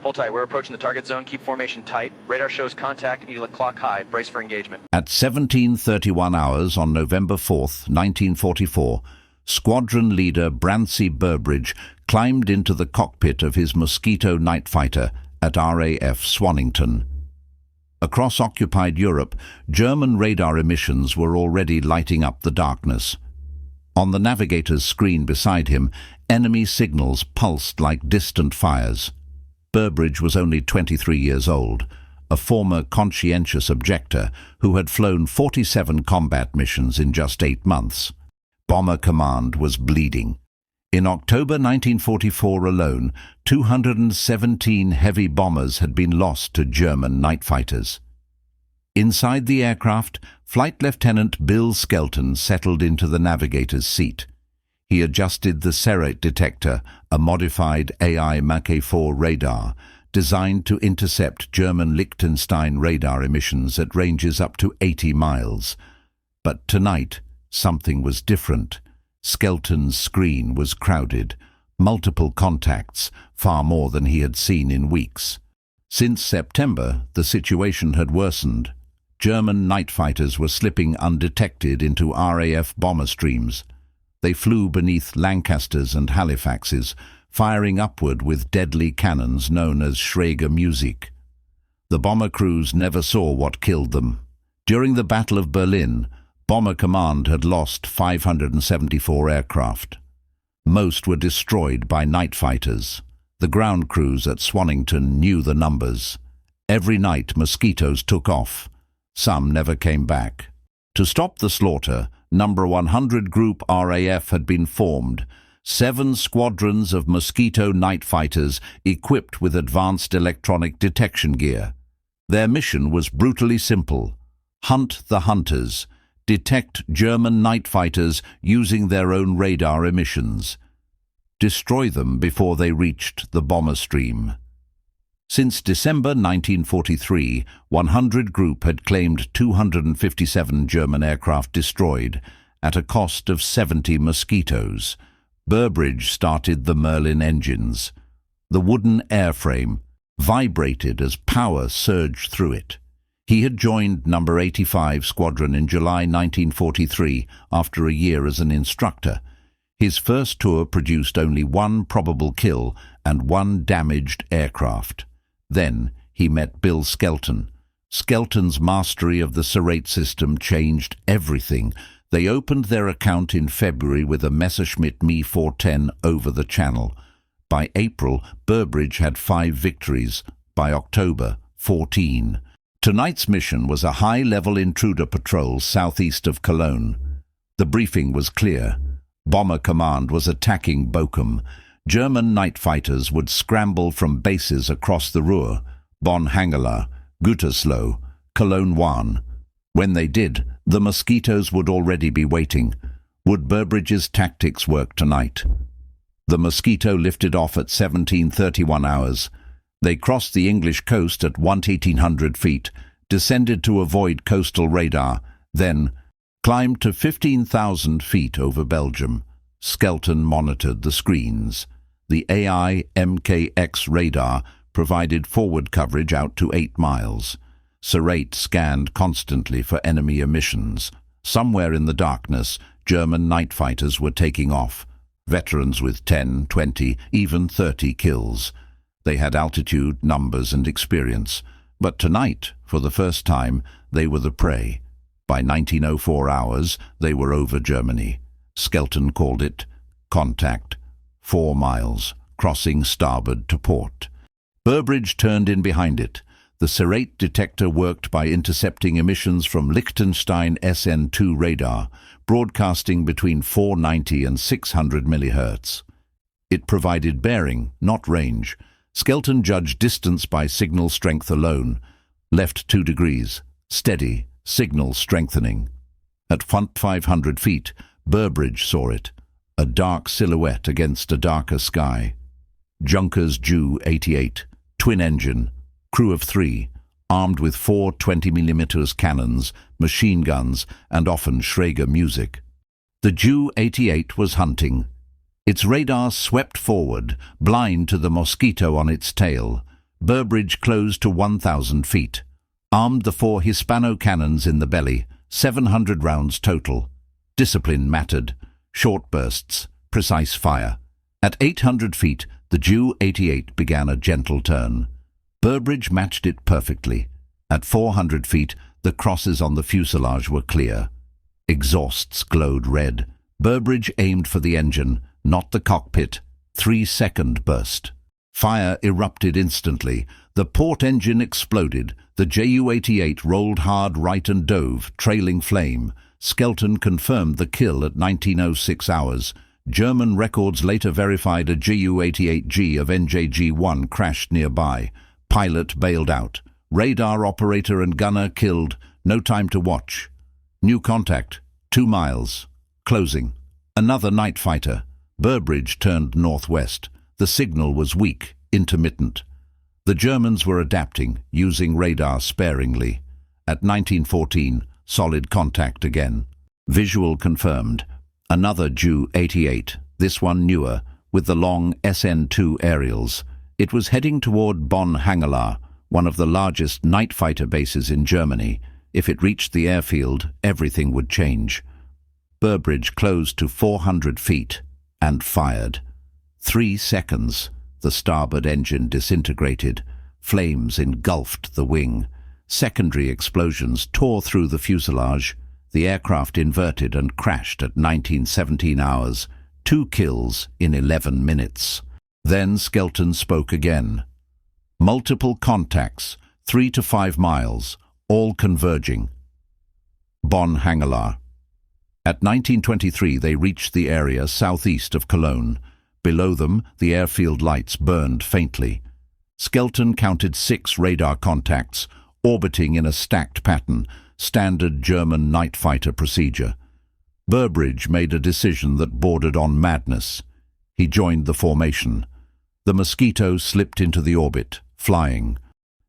Hold tight, we're approaching the target zone. Keep formation tight. Radar shows contact. Need to let clock high. Brace for engagement. At 17:31 hours on November 4th, 1944, squadron leader Brancy Burbridge climbed into the cockpit of his Mosquito night fighter at RAF Swannington. Across occupied Europe, German radar emissions were already lighting up the darkness. On the navigator's screen beside him, enemy signals pulsed like distant fires. Burbridge was only 23 years old, a former conscientious objector who had flown 47 combat missions in just 8 months. Bomber Command was bleeding. In October 1944 alone, 217 heavy bombers had been lost to German night fighters. Inside the aircraft, Flight Lieutenant Bill Skelton settled into the navigator's seat. He adjusted the Serrate detector, a modified AI Mach 4 radar, designed to intercept German Liechtenstein radar emissions at ranges up to 80 miles. But tonight, something was different. Skelton's screen was crowded. Multiple contacts, far more than he had seen in weeks. Since September, the situation had worsened. German night fighters were slipping undetected into RAF bomber streams. They flew beneath Lancasters and Halifaxes, firing upward with deadly cannons known as Schräger Musik. The bomber crews never saw what killed them. During the Battle of Berlin, Bomber Command had lost 574 aircraft. Most were destroyed by night fighters. The ground crews at Swannington knew the numbers. Every night mosquitoes took off. Some never came back. To stop the slaughter, Number 100 Group RAF had been formed, 7 squadrons of Mosquito night fighters equipped with advanced electronic detection gear. Their mission was brutally simple: hunt the hunters, detect German night fighters using their own radar emissions, destroy them before they reached the bomber stream. Since December 1943, 100 Group had claimed 257 German aircraft destroyed, at a cost of 70 Mosquitoes. Burbridge started the Merlin engines. The wooden airframe vibrated as power surged through it. He had joined No. 85 Squadron in July 1943 after a year as an instructor. His first tour produced only 1 probable kill and 1 damaged aircraft. Then he met Bill Skelton. Skelton's mastery of the Serrate system changed everything. They opened their account in February with a Messerschmitt Me 410 over the channel. By April, Burbridge had 5 victories. By October, 14. Tonight's mission was a high-level intruder patrol southeast of Cologne. The briefing was clear. Bomber Command was attacking Bochum. German night fighters would scramble from bases across the Ruhr, Bonn Hangela, Gütersloh, Cologne 1. When they did, the Mosquitoes would already be waiting. Would Burbridge's tactics work tonight? The Mosquito lifted off at 17:31 hours. They crossed the English coast at 1,800 feet, descended to avoid coastal radar, then climbed to 15,000 feet over Belgium. Skelton monitored the screens. The AI MKX radar provided forward coverage out to 8 miles. Serrate scanned constantly for enemy emissions. Somewhere in the darkness, German night fighters were taking off. Veterans with 10, 20, even 30 kills. They had altitude, numbers, and experience. But tonight, for the first time, they were the prey. By 1904 hours, they were over Germany. Skelton called it contact. 4 miles, crossing starboard to port. Burbridge turned in behind it. The Serrate detector worked by intercepting emissions from Liechtenstein SN2 radar, broadcasting between 490 and 600 MHz. It provided bearing, not range. Skelton judged distance by signal strength alone. Left 2 degrees. Steady. Signal strengthening. At 500 feet, Burbridge saw it. A dark silhouette against a darker sky. Junkers Ju-88, twin engine, crew of 3, armed with 4 20mm cannons, machine guns, and often Schräger Musik. The Ju-88 was hunting. Its radar swept forward, blind to the Mosquito on its tail. Burbridge closed to 1,000 feet. Armed the 4 Hispano cannons in the belly, 700 rounds total. Discipline mattered. Short bursts, precise fire. At 800 feet, the Ju-88 began a gentle turn. Burbridge matched it perfectly. At 400 feet, the crosses on the fuselage were clear. Exhausts glowed red. Burbridge aimed for the engine, not the cockpit. 3-second burst. Fire erupted instantly. The port engine exploded. The Ju-88 rolled hard right and dove, trailing flame. Skelton confirmed the kill at 1906 hours. German records later verified a Ju-88G of NJG-1 crashed nearby. Pilot bailed out. Radar operator and gunner killed. No time to watch. New contact. 2 miles. Closing. Another night fighter. Burbridge turned northwest. The signal was weak, intermittent. The Germans were adapting, using radar sparingly. At 1914, solid contact again. Visual confirmed. Another Ju-88, this one newer, with the long SN-2 aerials. It was heading toward Bonn-Hangelaar, one of the largest night fighter bases in Germany. If it reached the airfield, everything would change. Burbridge closed to 400 feet and fired. 3 seconds. The starboard engine disintegrated. Flames engulfed the wing. Secondary explosions tore through the fuselage. The aircraft inverted and crashed at 1917 hours. 2 kills in 11 minutes. Then Skelton spoke again. Multiple contacts, 3 to 5 miles, all converging. Bonn-Hangelaar. At 1923 they reached the area southeast of Cologne. Below them, the airfield lights burned faintly. Skelton counted 6 radar contacts, orbiting in a stacked pattern, standard German night fighter procedure. Burbridge made a decision that bordered on madness. He joined the formation. The Mosquito slipped into the orbit, flying.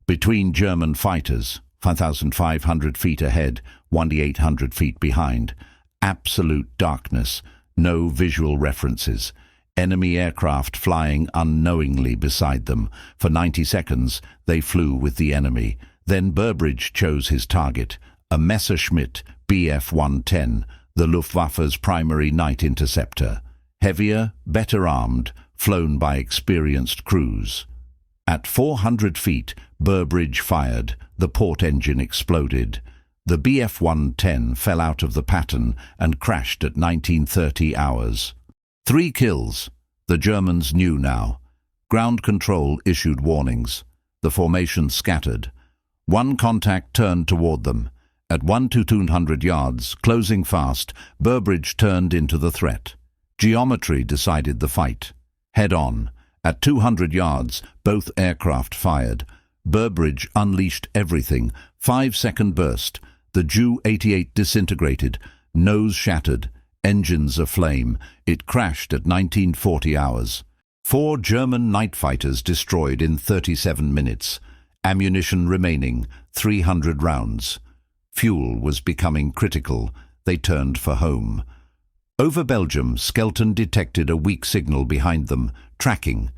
Between German fighters, 5,500 feet ahead, 1,800 feet behind. Absolute darkness, no visual references. Enemy aircraft flying unknowingly beside them. For 90 seconds, they flew with the enemy. Then Burbridge chose his target, a Messerschmitt Bf-110, the Luftwaffe's primary night interceptor. Heavier, better armed, flown by experienced crews. At 400 feet, Burbridge fired. The port engine exploded. The Bf-110 fell out of the pattern and crashed at 1930 hours. 3 kills. The Germans knew now. Ground control issued warnings. The formation scattered. 1 contact turned toward them. At 1 to 200 yards, closing fast, Burbridge turned into the threat. Geometry decided the fight. Head on. At 200 yards, both aircraft fired. Burbridge unleashed everything. 5-second burst. The Ju-88 disintegrated. Nose shattered. Engines aflame. It crashed at 1940 hours. 4 German night fighters destroyed in 37 minutes. Ammunition remaining, 300 rounds. Fuel was becoming critical. They turned for home. Over Belgium, Skelton detected a weak signal behind them, tracking.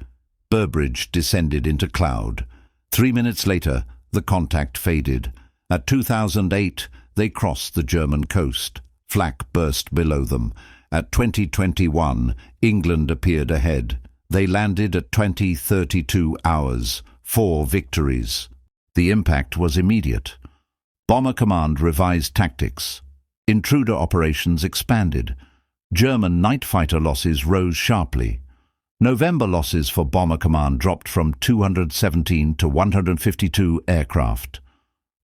Burbridge descended into cloud. 3 minutes later, the contact faded. At 2008, they crossed the German coast. Flak burst below them. At 2021, England appeared ahead. They landed at 20:32 hours. 4 victories. The impact was immediate. Bomber Command revised tactics. Intruder operations expanded. German night fighter losses rose sharply. November losses for Bomber Command dropped from 217 to 152 aircraft.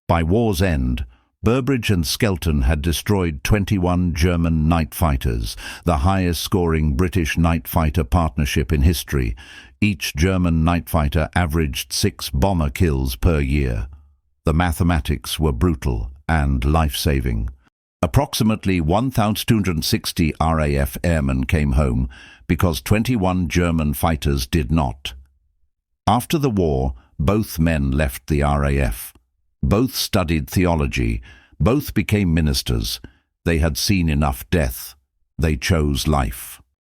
By war's end, Burbridge and Skelton had destroyed 21 German night fighters, the highest-scoring British night fighter partnership in history. Each German night fighter averaged 6 bomber kills per year. The mathematics were brutal and life-saving. Approximately 1,260 RAF airmen came home because 21 German fighters did not. After the war, both men left the RAF. Both studied theology. Both became ministers. They had seen enough death. They chose life.